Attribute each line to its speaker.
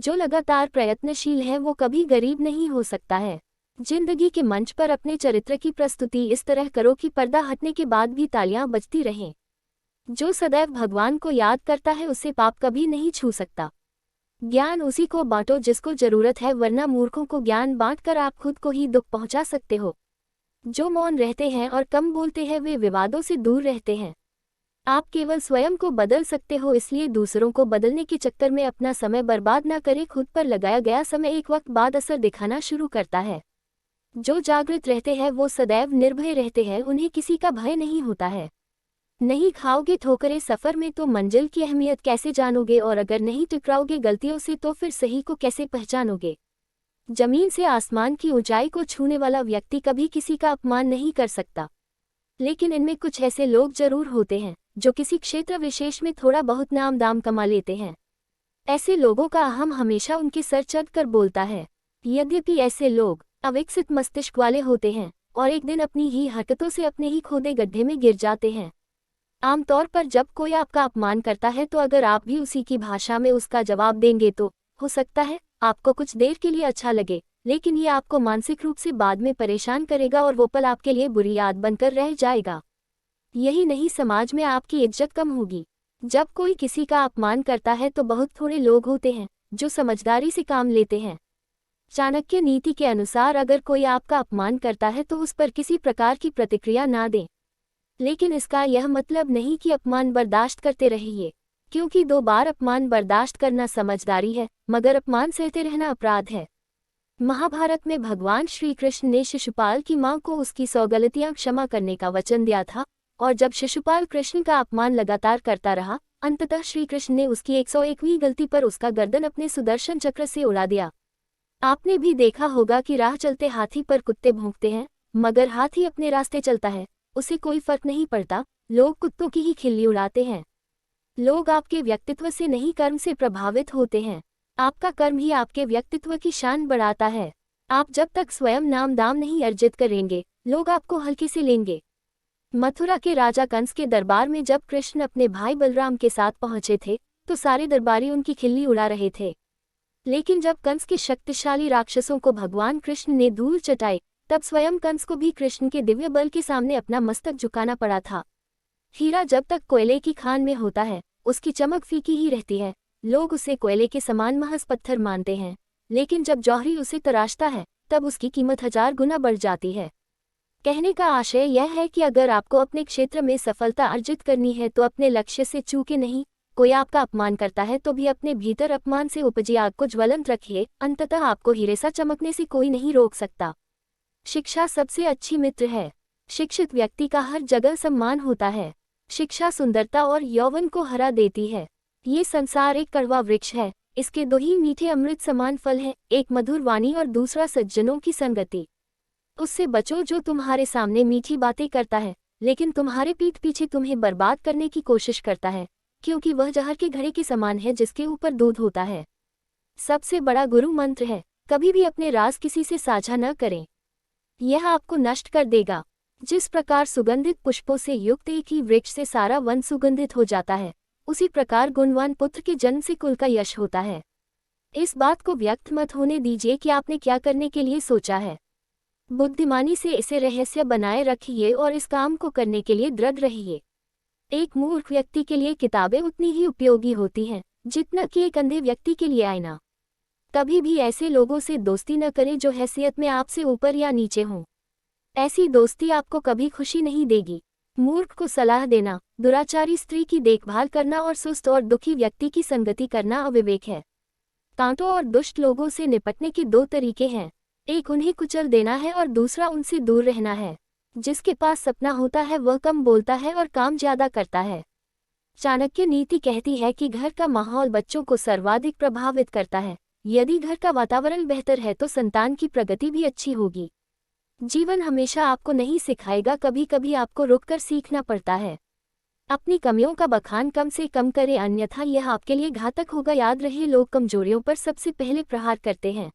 Speaker 1: जो लगातार प्रयत्नशील है वो कभी गरीब नहीं हो सकता है। जिंदगी के मंच पर अपने चरित्र की प्रस्तुति इस तरह करो कि पर्दा हटने के बाद भी तालियां बजती रहें। जो सदैव भगवान को याद करता है उसे पाप कभी नहीं छू सकता। ज्ञान उसी को बांटो जिसको जरूरत है, वरना मूर्खों को ज्ञान बांटकर आप खुद को ही दुख पहुंचा सकते हो। जो मौन रहते हैं और कम बोलते हैं वे विवादों से दूर रहते हैं। आप केवल स्वयं को बदल सकते हो, इसलिए दूसरों को बदलने के चक्कर में अपना समय बर्बाद न करें। खुद पर लगाया गया समय एक वक्त बाद असर दिखाना शुरू करता है। जो जागृत रहते हैं वो सदैव निर्भय रहते हैं, उन्हें किसी का भय नहीं होता है। नहीं खाओगे ठोकरें सफर में तो मंजिल की अहमियत कैसे जानोगे, और अगर नहीं टकराओगे गलतियों से तो फिर सही को कैसे पहचानोगे। जमीन से आसमान की ऊंचाई को छूने वाला व्यक्ति कभी किसी का अपमान नहीं कर सकता, लेकिन इनमें कुछ ऐसे लोग जरूर होते हैं जो किसी क्षेत्र विशेष में थोड़ा बहुत नाम दाम कमा लेते हैं। ऐसे लोगों का अहम हमेशा उनके सर चढ़कर बोलता है। यद्यपि ऐसे लोग अविकसित मस्तिष्क वाले होते हैं और एक दिन अपनी ही हरकतों से अपने ही खोदे गड्ढे में गिर जाते हैं। आमतौर पर जब कोई आपका अपमान करता है तो अगर आप भी उसी की भाषा में उसका जवाब देंगे तो हो सकता है आपको कुछ देर के लिए अच्छा लगे, लेकिन ये आपको मानसिक रूप से बाद में परेशान करेगा और वो पल आपके लिए बुरी याद बनकर रह जाएगा। यही नहीं, समाज में आपकी इज्जत कम होगी। जब कोई किसी का अपमान करता है तो बहुत थोड़े लोग होते हैं जो समझदारी से काम लेते हैं। चाणक्य नीति के अनुसार अगर कोई आपका अपमान करता है तो उस पर किसी प्रकार की प्रतिक्रिया ना दें, लेकिन इसका यह मतलब नहीं कि अपमान बर्दाश्त करते रहिए, क्योंकि 2 बार अपमान बर्दाश्त करना समझदारी है, मगर अपमान सहते रहना अपराध है। महाभारत में भगवान श्री कृष्ण ने शिशुपाल की मां को उसकी 100 गलतियां क्षमा करने का वचन दिया था, और जब शिशुपाल कृष्ण का अपमान लगातार करता रहा, अंततः श्री कृष्ण ने उसकी 101वीं गलती पर उसका गर्दन अपने सुदर्शन चक्र से उड़ा दिया। आपने भी देखा होगा कि राह चलते हाथी पर कुत्ते भौंकते हैं, मगर हाथी अपने रास्ते चलता है, उसे कोई फर्क नहीं पड़ता। लोग कुत्तों की ही खिल्ली उड़ाते हैं। लोग आपके व्यक्तित्व से नहीं कर्म से प्रभावित होते हैं। आपका कर्म ही आपके व्यक्तित्व की शान बढ़ाता है। आप जब तक स्वयं नाम दाम नहीं अर्जित करेंगे, लोग आपको हल्के से लेंगे। मथुरा के राजा कंस के दरबार में जब कृष्ण अपने भाई बलराम के साथ पहुंचे थे तो सारे दरबारी उनकी खिल्ली उड़ा रहे थे, लेकिन जब कंस के शक्तिशाली राक्षसों को भगवान कृष्ण ने धूल चटाई, तब स्वयं कंस को भी कृष्ण के दिव्य बल के सामने अपना मस्तक झुकाना पड़ा था। हीरा जब तक कोयले की खान में होता है उसकी चमक फीकी ही रहती है। लोग उसे कोयले के समान महज पत्थर मानते हैं, लेकिन जब जौहरी उसे तराशता है तब उसकी कीमत 1000 गुना बढ़ जाती है। कहने का आशय यह है कि अगर आपको अपने क्षेत्र में सफलता अर्जित करनी है तो अपने लक्ष्य से चूके नहीं। कोई आपका अपमान करता है तो भी अपने भीतर अपमान से उपजी आग को ज्वलंत रखिए, अंततः आपको हीरे सा चमकने से कोई नहीं रोक सकता। शिक्षा सबसे अच्छी मित्र है। शिक्षित व्यक्ति का हर जगह सम्मान होता है। शिक्षा सुंदरता और यौवन को हरा देती है। ये संसार एक कड़वा वृक्ष है, इसके 2 ही मीठे अमृत समान फल हैं, एक मधुर वाणी और दूसरा सज्जनों की संगति। उससे बचो जो तुम्हारे सामने मीठी बातें करता है लेकिन तुम्हारे पीठ पीछे तुम्हें बर्बाद करने की कोशिश करता है, क्योंकि वह जहर के घड़े के समान है जिसके ऊपर दूध होता है। सबसे बड़ा गुरु मंत्र है, कभी भी अपने राज किसी से साझा न करें, यह आपको नष्ट कर देगा। जिस प्रकार सुगंधित पुष्पों से युक्त एक ही वृक्ष से सारा वन सुगंधित हो जाता है, उसी प्रकार गुणवान पुत्र के जन्म से कुल का यश होता है। इस बात को व्यक्त मत होने दीजिए कि आपने क्या करने के लिए सोचा है। बुद्धिमानी से इसे रहस्य बनाए रखिए और इस काम को करने के लिए दृढ़ रहिए। एक मूर्ख व्यक्ति के लिए किताबें उतनी ही उपयोगी होती हैं जितना कि एक अंधे व्यक्ति के लिए आईना। कभी भी ऐसे लोगों से दोस्ती न करें जो हैसियत में आपसे ऊपर या नीचे हों। ऐसी दोस्ती आपको कभी खुशी नहीं देगी। मूर्ख को सलाह देना, दुराचारी स्त्री की देखभाल करना और सुस्त और दुखी व्यक्ति की संगति करना अविवेक है। कांटों और दुष्ट लोगों से निपटने के 2 तरीके हैं, एक उन्हें कुचल देना है और दूसरा उनसे दूर रहना है। जिसके पास सपना होता है वह कम बोलता है और काम ज्यादा करता है। चाणक्य नीति कहती है कि घर का माहौल बच्चों को सर्वाधिक प्रभावित करता है। यदि घर का वातावरण बेहतर है तो संतान की प्रगति भी अच्छी होगी। जीवन हमेशा आपको नहीं सिखाएगा, कभी कभी आपको रुककर सीखना पड़ता है। अपनी कमियों का बखान कम से कम करें, अन्यथा यह आपके लिए घातक होगा। याद रहे, लोग कमजोरियों पर सबसे पहले प्रहार करते हैं।